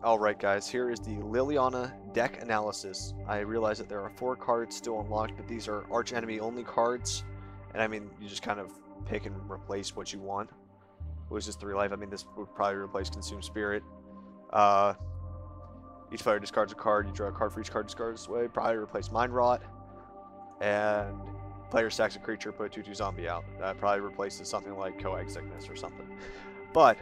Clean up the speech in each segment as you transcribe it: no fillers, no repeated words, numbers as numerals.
Alright guys, here is the Liliana deck analysis. I realize that there are 4 cards still unlocked, but these are arch enemy only cards. And I mean, you just kind of pick and replace what you want. Loses 3 life. I mean, this would probably replace Consume Spirit. Each player discards a card. You draw a card for each card discarded this way. Probably replace Mind Rot. And player stacks a creature, put a 2/2 zombie out. That probably replaces something like Coag Sickness or something. But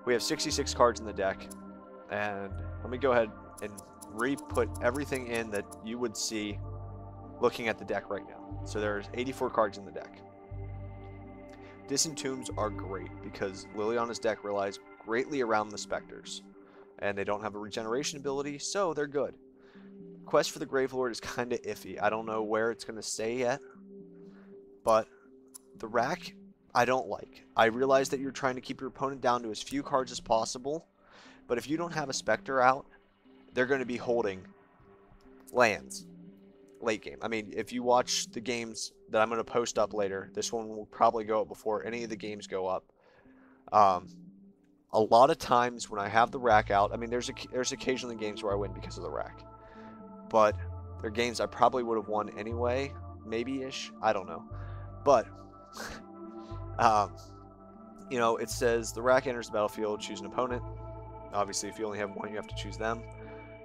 we have 66 cards in the deck, and let me go ahead and re-put everything in that you would see looking at the deck right now. So there's 84 cards in the deck. Disentombs are great because Liliana's deck relies greatly around the Specters, and they don't have a regeneration ability, so they're good. Quest for the Gravelord is kind of iffy. I don't know where it's going to stay yet, but the rack I don't like. I realize that you're trying to keep your opponent down to as few cards as possible, but if you don't have a Spectre out, they're going to be holding lands late game. I mean, if you watch the games that I'm going to post up later, this one will probably go up before any of the games go up. A lot of times when I have the rack out, I mean, there's occasionally games where I win because of the rack, but they're games I probably would have won anyway, maybe-ish, I don't know. But you know, it says the rack enters the battlefield, choose an opponent. Obviously, if you only have one, you have to choose them.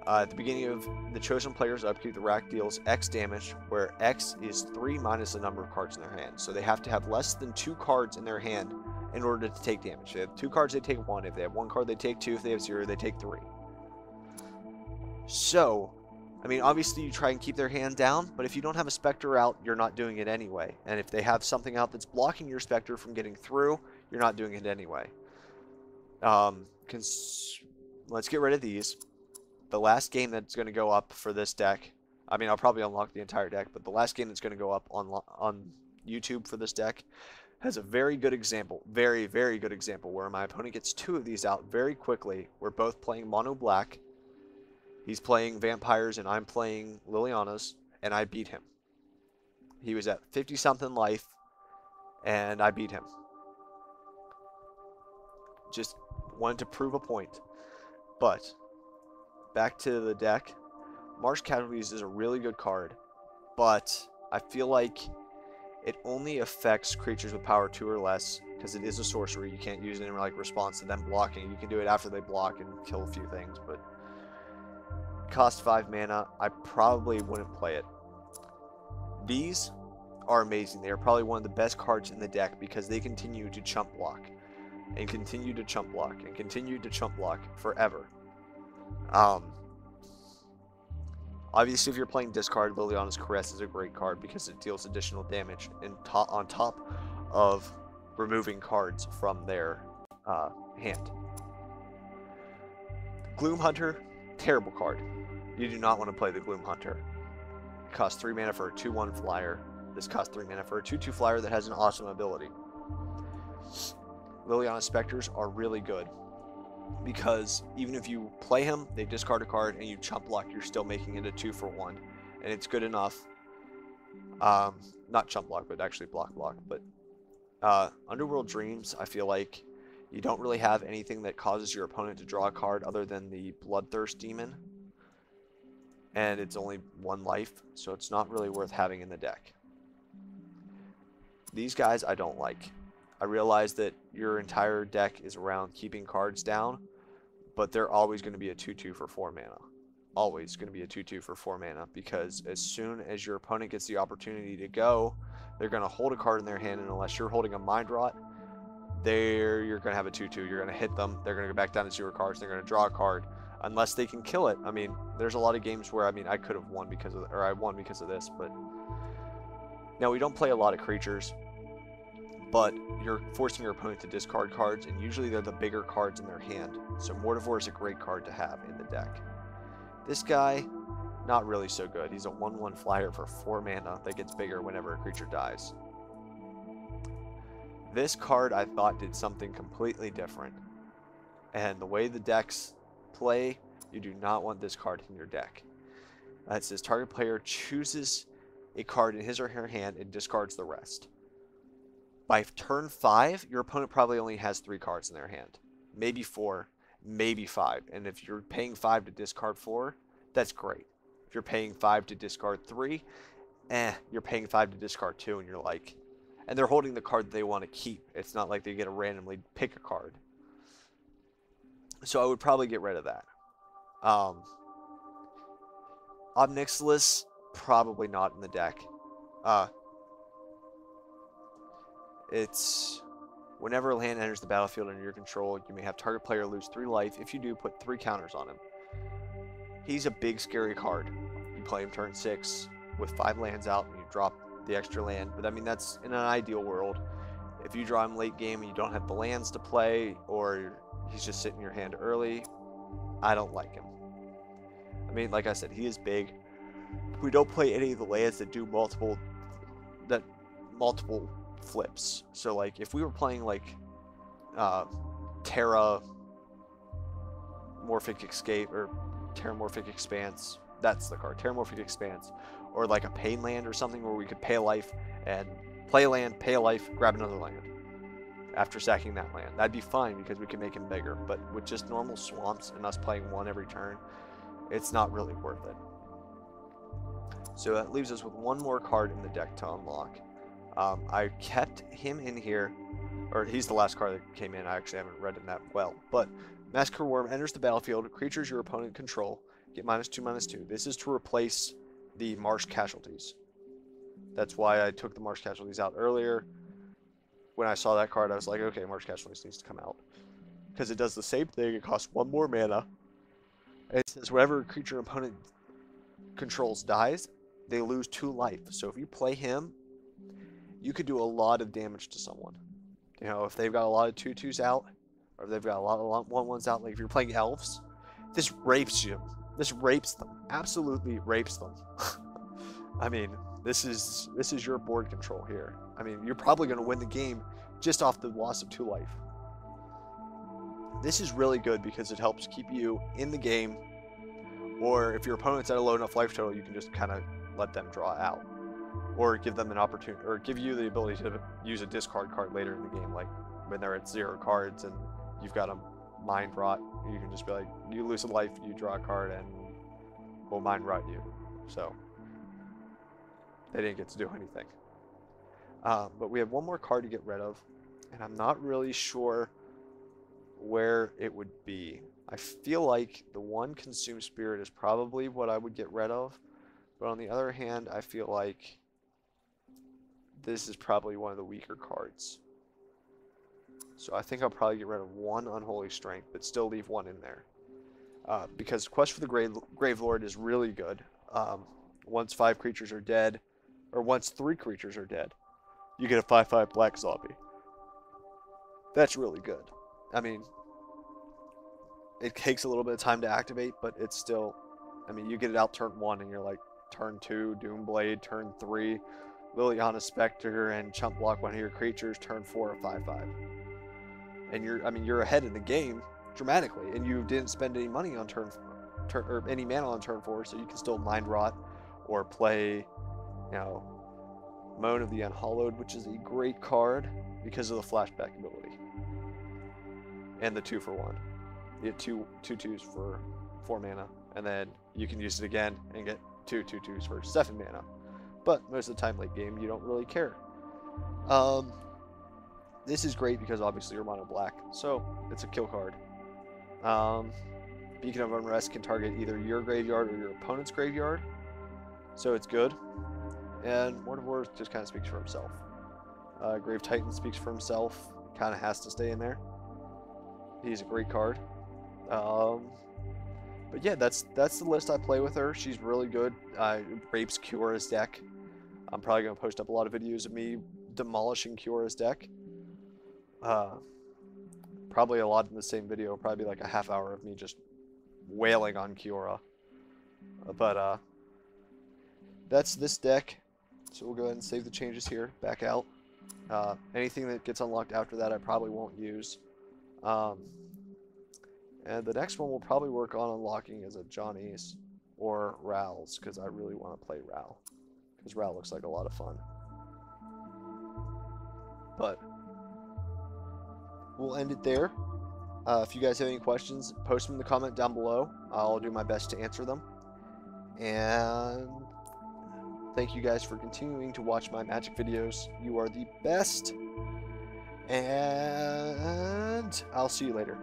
At the beginning of the chosen player's upkeep, the rack deals X damage, where X is 3 minus the number of cards in their hand. So they have to have less than 2 cards in their hand in order to take damage. If they have 2 cards, they take 1. If they have 1 card, they take 2. If they have 0, they take 3. So, I mean, obviously you try and keep their hand down, but if you don't have a Spectre out, you're not doing it anyway. And if they have something out that's blocking your Spectre from getting through, you're not doing it anyway. Let's get rid of these. The last game that's going to go up for this deck, I mean, I'll probably unlock the entire deck, but the last game that's going to go up on YouTube for this deck has a very good example, very, very good example, where my opponent gets 2 of these out very quickly. We're both playing mono black. He's playing vampires and I'm playing Lilianas, and I beat him. He was at 50-something life, and I beat him. Just wanted to prove a point. But back to the deck. Marsh Casualties is a really good card, but I feel like it only affects creatures with power 2 or less because it is a sorcery. You can't use it in like response to them blocking. You can do it after they block and kill a few things, but cost 5 mana. I probably wouldn't play it. These are amazing. They are probably one of the best cards in the deck because they continue to chump block and continue to chump block and continue to chump block forever. Obviously, if you're playing discard, Liliana's Caress is a great card because it deals additional damage and on top of removing cards from their hand. Gloom Hunter, terrible card. You do not want to play the Gloom Hunter. It costs 3 mana for a 2/1 flyer. This costs 3 mana for a 2/2 flyer that has an awesome ability. Liliana Specters are really good because even if you play him, they discard a card and you chump block, you're still making it a 2-for-1, and it's good enough. Not chump block, but actually block. But Underworld Dreams, I feel like you don't really have anything that causes your opponent to draw a card other than the Bloodthirst Demon, and it's only 1 life, so it's not really worth having in the deck. These guys I don't like. I realize that your entire deck is around keeping cards down, but they're always going to be a 2/2 for 4 mana. Always going to be a 2/2 for 4 mana, because as soon as your opponent gets the opportunity to go, they're going to hold a card in their hand, and unless you're holding a Mind Rot, you're going to have a 2/2. You're going to hit them, they're going to go back down to 0 cards, they're going to draw a card, unless they can kill it. I mean, there's a lot of games where, I mean, I could have won because of, or I won because of this, but now we don't play a lot of creatures, but you're forcing your opponent to discard cards, and usually they're the bigger cards in their hand. So Mortivore is a great card to have in the deck. This guy, not really so good. He's a 1/1 flyer for 4 mana that gets bigger whenever a creature dies. This card I thought did something completely different. And the way the decks play, you do not want this card in your deck. It says target player chooses a card in his or her hand and discards the rest. By turn 5, your opponent probably only has 3 cards in their hand, maybe 4, maybe 5. And if you're paying 5 to discard 4, that's great. If you're paying 5 to discard 3, you're paying 5 to discard 2, and you're like, and they're holding the card that they want to keep. It's not like they get to randomly pick a card. So I would probably get rid of that. Obnixilis, probably not in the deck. It's whenever a land enters the battlefield under your control, you may have target player lose 3 life. If you do, put 3 counters on him. He's a big, scary card. You play him turn 6 with 5 lands out, and you drop the extra land. But I mean, that's in an ideal world. If you draw him late game and you don't have the lands to play, or he's just sitting in your hand early, I don't like him. I mean, like I said, he is big. We don't play any of the lands that do multiple flips. So like if we were playing like Terramorphic Escape or Terramorphic Expanse, that's the card, Terramorphic Expanse, or like a Pain Land or something where we could pay a life and play a land, pay a life, grab another land after sacking that land. That'd be fine because we can make him bigger, but with just normal swamps and us playing 1 every turn, it's not really worth it. So that leaves us with 1 more card in the deck to unlock. I kept him in here, or he's the last card that came in. I actually haven't read it that well, but Massacre Worm enters the battlefield. Creatures your opponent control get -2/-2. This is to replace the Marsh Casualties. That's why I took the Marsh Casualties out earlier. When I saw that card, I was like, okay, Marsh Casualties needs to come out. Because it does the same thing. It costs 1 more mana. It says whenever a creature opponent controls dies, they lose 2 life. So if you play him, you could do a lot of damage to someone. You know, if they've got a lot of 2/2s out, or if they've got a lot of 1/1s out, like if you're playing elves, this rapes you. This rapes them. Absolutely rapes them. I mean, this is your board control here. I mean, you're probably going to win the game just off the loss of 2 life. This is really good because it helps keep you in the game, or if your opponent's at a low enough life total, you can just kind of let them draw out, or give them an opportunity, or give you the ability to use a discard card later in the game, like when they're at 0 cards and you've got a Mind Rot. You can just be like, you lose a life, you draw a card, and we'll Mind Rot you. So they didn't get to do anything. But we have 1 more card to get rid of, and I'm not really sure where it would be. I feel like the 1 Consume Spirit is probably what I would get rid of, but on the other hand, I feel like this is probably one of the weaker cards. So I think I'll probably get rid of 1 Unholy Strength, but still leave 1 in there. Because Quest for the Gravelord is really good. Once 5 creatures are dead, or once 3 creatures are dead, you get a 5/5 black zombie. That's really good. I mean, it takes a little bit of time to activate, but it's still, I mean, you get it out turn 1 and you're like, turn 2, Doomblade, turn 3, Liliana Spectre, and chump block one of your creatures, turn 4, a 5/5. And you're ahead in the game dramatically, and you didn't spend any money on turn or any mana on turn 4, so you can still Mind Rot or play, you know, Moan of the Unhallowed, which is a great card because of the flashback ability. And the 2-for-1. You get 2 2/2s for 4 mana, and then you can use it again and get 2 2/2s for 7 mana. But most of the time, late game, you don't really care. This is great because obviously you're mono black, so it's a kill card. Beacon of Unrest can target either your graveyard or your opponent's graveyard, so it's good. And Word of War just kind of speaks for himself. Grave Titan speaks for himself, kind of has to stay in there. He's a great card. But yeah, that's the list I play with her. She's really good. Rapes Kiora's deck. I'm probably going to post up a lot of videos of me demolishing Kiora's deck. Probably a lot in the same video. Probably like a half hour of me just wailing on Kiora. But that's this deck. So we'll go ahead and save the changes here. Back out. Anything that gets unlocked after that I probably won't use. And the next one we'll probably work on unlocking is a Johnny's or Ral's, because I really want to play Ral. Because Ral looks like a lot of fun. But we'll end it there. If you guys have any questions, post them in the comment down below. I'll do my best to answer them. And thank you guys for continuing to watch my Magic videos. You are the best. And I'll see you later.